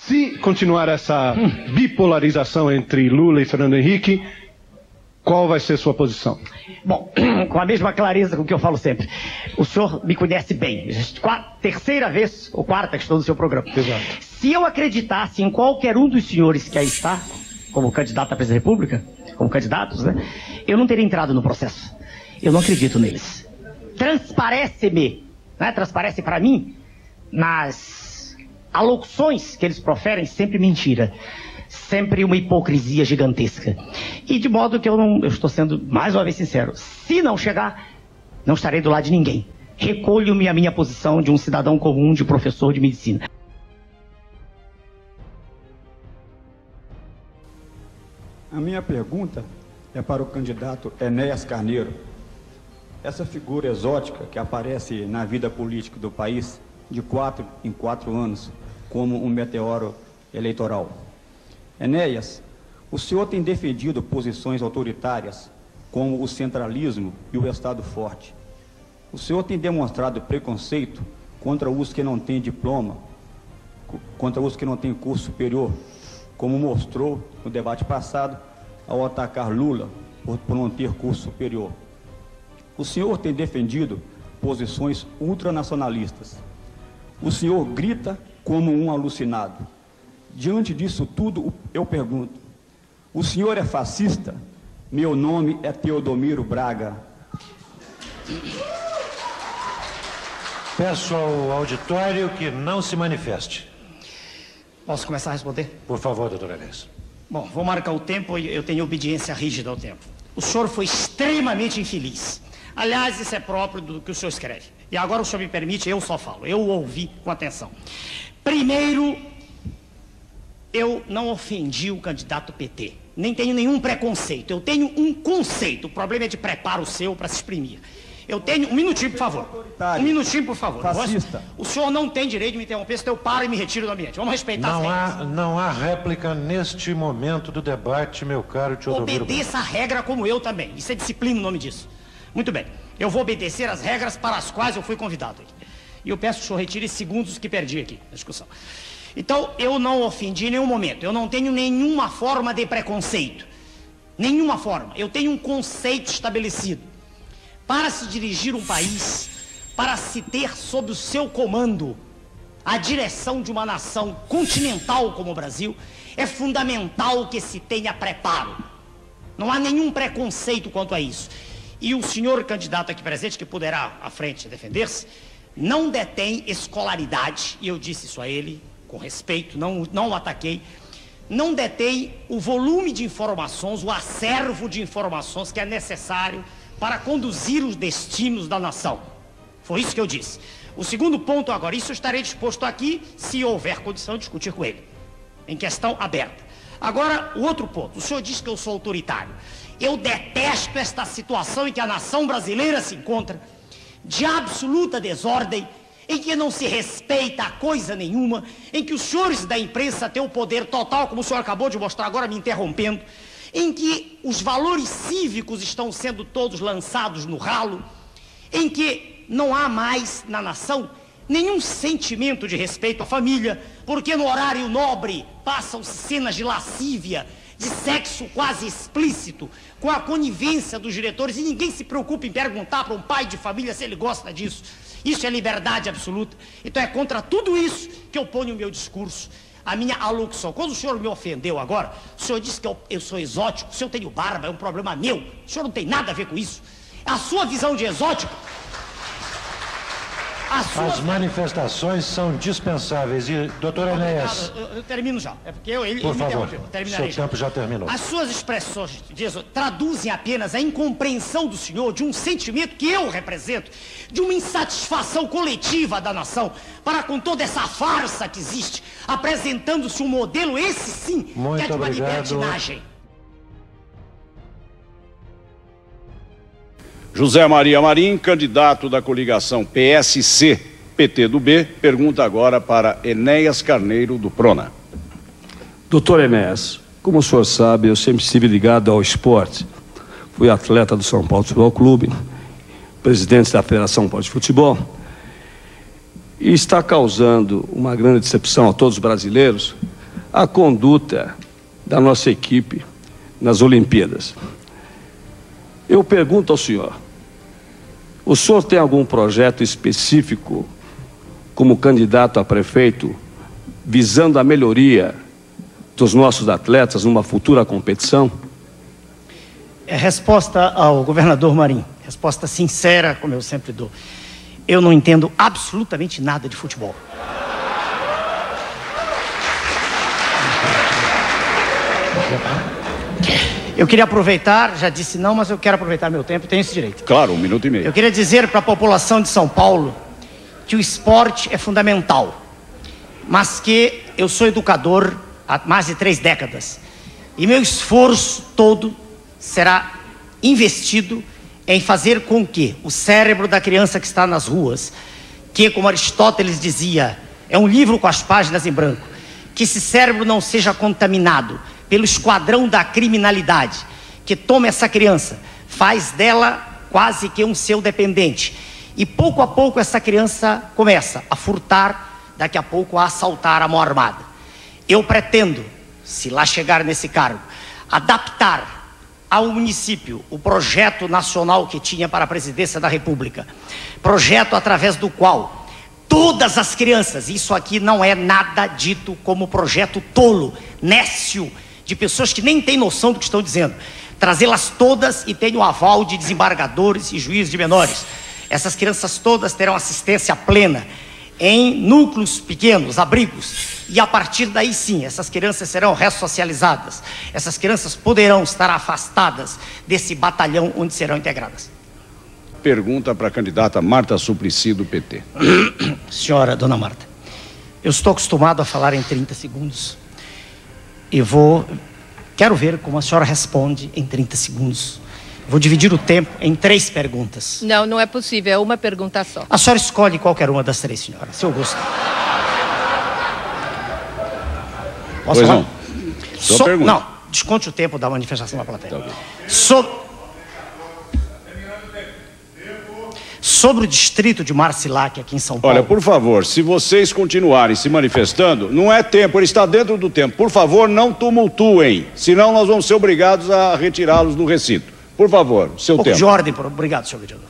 Se continuar essa bipolarização entre Lula e Fernando Henrique, qual vai ser sua posição? Bom, com a mesma clareza com que eu falo sempre. O senhor me conhece bem. Terceira vez ou quarta que estou no seu programa. Exato. Se eu acreditasse em qualquer um dos senhores que aí está, como candidato à presidência da República, como candidatos, né, eu não teria entrado no processo. Eu não acredito neles. Transparece-me, né, transparece para mim, nas alocuções que eles proferem, sempre mentira. Sempre uma hipocrisia gigantesca. E de modo que eu estou sendo mais uma vez sincero. Se não chegar, não estarei do lado de ninguém. Recolho-me a minha posição de um cidadão comum, de professor de medicina. A minha pergunta é para o candidato Enéas Carneiro. Essa figura exótica que aparece na vida política do país de 4 em 4 anos como um meteoro eleitoral. Enéas, o senhor tem defendido posições autoritárias, como o centralismo e o Estado forte. O senhor tem demonstrado preconceito contra os que não têm diploma, contra os que não têm curso superior, como mostrou no debate passado, ao atacar Lula por não ter curso superior. O senhor tem defendido posições ultranacionalistas. O senhor grita como um alucinado. Diante disso tudo, eu pergunto, o senhor é fascista? Meu nome é Teodomiro Braga. Peço ao auditório que não se manifeste. Posso começar a responder? Por favor, doutor Enéas. Bom, vou marcar o tempo e eu tenho obediência rígida ao tempo. O senhor foi extremamente infeliz. Aliás, isso é próprio do que o senhor escreve. E agora o senhor me permite, eu só falo. Eu ouvi com atenção. Primeiro, eu não ofendi o candidato PT. Nem tenho nenhum preconceito. Eu tenho um conceito. O problema é de preparo seu para se exprimir. Eu tenho... Um minutinho, por favor. Um minutinho, por favor. Fascista. O senhor não tem direito de me interromper, senão eu paro e me retiro do ambiente. Vamos respeitar as regras. Não há réplica neste momento do debate, meu caro Teodomiro. Obedeça a regra como eu também. Isso é disciplina o nome disso. Muito bem. Eu vou obedecer as regras para as quais eu fui convidado. E eu peço que o senhor retire segundos que perdi aqui na discussão. Então, eu não ofendi em nenhum momento. Eu não tenho nenhuma forma de preconceito. Nenhuma forma. Eu tenho um conceito estabelecido. Para se dirigir um país, para se ter sob o seu comando a direção de uma nação continental como o Brasil, é fundamental que se tenha preparo. Não há nenhum preconceito quanto a isso. E o senhor candidato aqui presente, que poderá à frente defender-se, não detém escolaridade, e eu disse isso a ele com respeito, não o ataquei, não detém o volume de informações, o acervo de informações que é necessário para conduzir os destinos da nação. Foi isso que eu disse. O segundo ponto agora, isso eu estarei disposto aqui, se houver condição de discutir com ele, em questão aberta. Agora, o outro ponto, o senhor diz que eu sou autoritário. Eu detesto esta situação em que a nação brasileira se encontra, de absoluta desordem, em que não se respeita coisa nenhuma, em que os senhores da imprensa têm o poder total, como o senhor acabou de mostrar agora me interrompendo, em que os valores cívicos estão sendo todos lançados no ralo, em que não há mais na nação nenhum sentimento de respeito à família, porque no horário nobre passam-se cenas de lascívia, de sexo quase explícito, com a conivência dos diretores, e ninguém se preocupa em perguntar para um pai de família se ele gosta disso. Isso é liberdade absoluta. Então é contra tudo isso que eu ponho o meu discurso, a minha alocução. Quando o senhor me ofendeu agora, o senhor disse que eu sou exótico, se eu tenho barba é um problema meu, o senhor não tem nada a ver com isso. A sua visão de exótico... As manifestações são dispensáveis. E, doutor Enéas... Eu termino já. É porque ele por me favor, interrompeu. Terminarei seu tempo já terminou. As suas expressões traduzem apenas a incompreensão do senhor de um sentimento que eu represento, de uma insatisfação coletiva da nação, para com toda essa farsa que existe, apresentando-se um modelo, esse sim, que é de uma libertinagem. José Maria Marim, candidato da coligação PSC-PT do B, pergunta agora para Enéas Carneiro, do Prona. Doutor Enéas, como o senhor sabe, eu sempre estive ligado ao esporte. Fui atleta do São Paulo Futebol Clube, presidente da Federação Paulista de Futebol, e está causando uma grande decepção a todos os brasileiros a conduta da nossa equipe nas Olimpíadas. Eu pergunto ao senhor, o senhor tem algum projeto específico como candidato a prefeito visando a melhoria dos nossos atletas numa futura competição? Resposta ao governador Marinho, resposta sincera, como eu sempre dou. Eu não entendo absolutamente nada de futebol. Eu queria aproveitar, já disse não, mas eu quero aproveitar meu tempo, tenho esse direito. Claro, 1 minuto e meio. Eu queria dizer para a população de São Paulo que o esporte é fundamental, mas que eu sou educador há mais de 3 décadas e meu esforço todo será investido em fazer com que o cérebro da criança que está nas ruas, que, como Aristóteles dizia, é um livro com as páginas em branco, que esse cérebro não seja contaminado pelo esquadrão da criminalidade, que toma essa criança, faz dela quase que um seu dependente. E pouco a pouco essa criança começa a furtar, daqui a pouco a assaltar a mão armada. Eu pretendo, se lá chegar nesse cargo, adaptar ao município o projeto nacional que tinha para a presidência da República. Projeto através do qual todas as crianças, isso aqui não é nada dito como projeto tolo, nécio, de pessoas que nem têm noção do que estão dizendo. Trazê-las todas e tenho o aval de desembargadores e juízes de menores. Essas crianças todas terão assistência plena em núcleos pequenos, abrigos. E a partir daí sim, essas crianças serão ressocializadas. Essas crianças poderão estar afastadas desse batalhão onde serão integradas. Pergunta para a candidata Marta Suplicy, do PT. Senhora, dona Marta, eu estou acostumado a falar em 30 segundos. E quero ver como a senhora responde em 30 segundos. Vou dividir o tempo em 3 perguntas. Não, não é possível, é uma pergunta só. A senhora escolhe qualquer uma das 3, senhora, se eu gosto. Posso Pois falar? não. Sua pergunta. Não, desconte o tempo da manifestação da plateia. Tá. Sobre o distrito de Marcilac, aqui em São Paulo. Olha, por favor, se vocês continuarem se manifestando, não é tempo, ele está dentro do tempo. Por favor, não tumultuem, senão nós vamos ser obrigados a retirá-los do recinto. Por favor, seu Um pouco tempo. de ordem, obrigado, senhor vereador.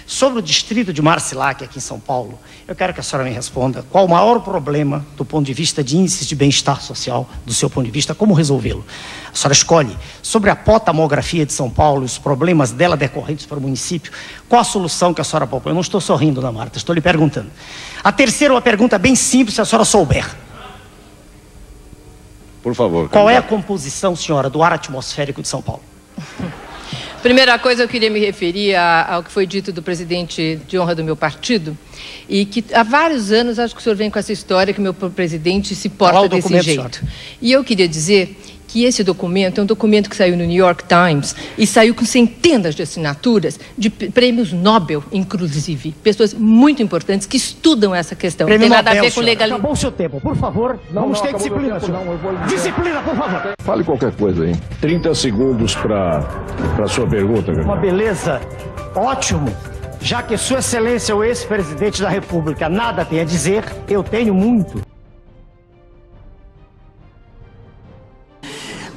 Sobre o distrito de Marcilac, aqui em São Paulo, eu quero que a senhora me responda qual o maior problema do ponto de vista de índices de bem-estar social, do seu ponto de vista, como resolvê-lo. A senhora escolhe sobre a potamografia de São Paulo e os problemas dela decorrentes para o município, qual a solução que a senhora propõe? Eu não estou sorrindo, dona Marta, estou lhe perguntando. A terceira é uma pergunta bem simples, se a senhora souber. Por favor. Qual é a composição, senhora, do ar atmosférico de São Paulo? Primeira coisa, eu queria me referir ao que foi dito do presidente de honra do meu partido, e que há vários anos acho que o senhor vem com essa história que o meu presidente se porta desse jeito. E eu queria dizer que esse documento é um documento que saiu no New York Times e saiu com centenas de assinaturas de prêmios Nobel, inclusive. Pessoas muito importantes que estudam essa questão. Não tem nada a ver com legalidade. Acabou o seu tempo, por favor. Vamos ter disciplina, senhor. Disciplina, por favor. Fale qualquer coisa aí. 30 segundos para sua pergunta. Uma beleza. Ótimo. Já que Sua Excelência, o ex-presidente da República, nada tem a dizer, eu tenho muito.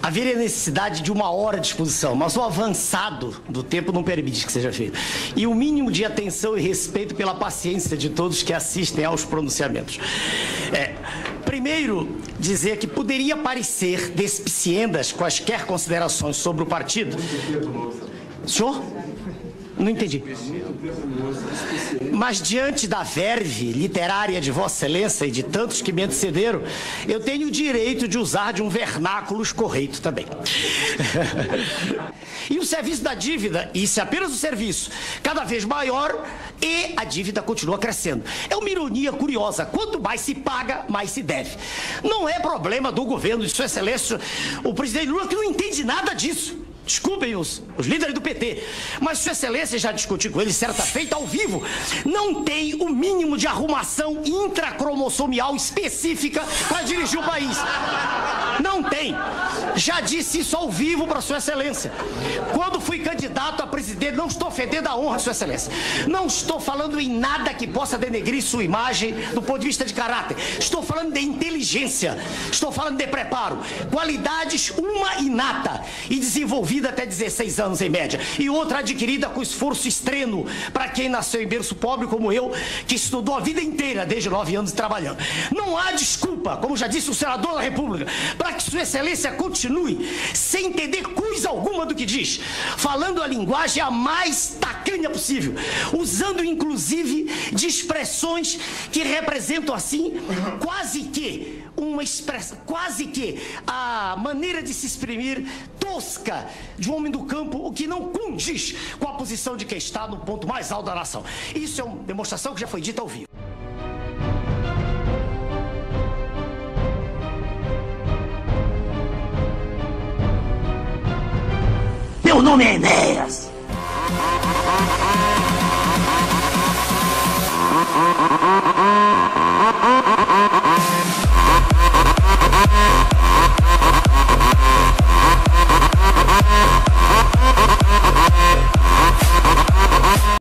Haveria necessidade de 1 hora de exposição, mas o avançado do tempo não permite que seja feito. E o mínimo de atenção e respeito pela paciência de todos que assistem aos pronunciamentos. Primeiro, dizer que poderia parecer despiciendas quaisquer considerações sobre o partido. Senhor? Não entendi. Mas diante da verve literária de Vossa Excelência e de tantos que me antecederam, eu tenho o direito de usar de um vernáculo escorreito também. E o serviço da dívida, isso é apenas o serviço, cada vez maior e a dívida continua crescendo. É uma ironia curiosa, quanto mais se paga, mais se deve. Não é problema do governo de Sua Excelência, o presidente Lula, que não entende nada disso. desculpem os líderes do PT, mas Sua Excelência já discutiu com ele certa feita ao vivo, não tem o mínimo de arrumação intracromossomial específica para dirigir o país. Não tem. Já disse isso ao vivo para Sua Excelência. Quando fui candidato a presidente, não estou ofendendo a honra, Sua Excelência. Não estou falando em nada que possa denegrir sua imagem do ponto de vista de caráter. Estou falando de inteligência. Estou falando de preparo. Qualidades, uma inata e desenvolvida até 16 anos em média. E outra adquirida com esforço extremo para quem nasceu em berço pobre como eu, que estudou a vida inteira, desde 9 anos trabalhando. Não há desculpa, como já disse o senador da República, para que Sua Excelência continue sem entender coisa alguma do que diz, falando a linguagem a mais tacanha possível, usando inclusive de expressões que representam assim quase que uma expressão, quase que a maneira de se exprimir tosca de um homem do campo, o que não condiz com a posição de quem está no ponto mais alto da nação. Isso é uma demonstração que já foi dita ao vivo. Meu nome é Enéas.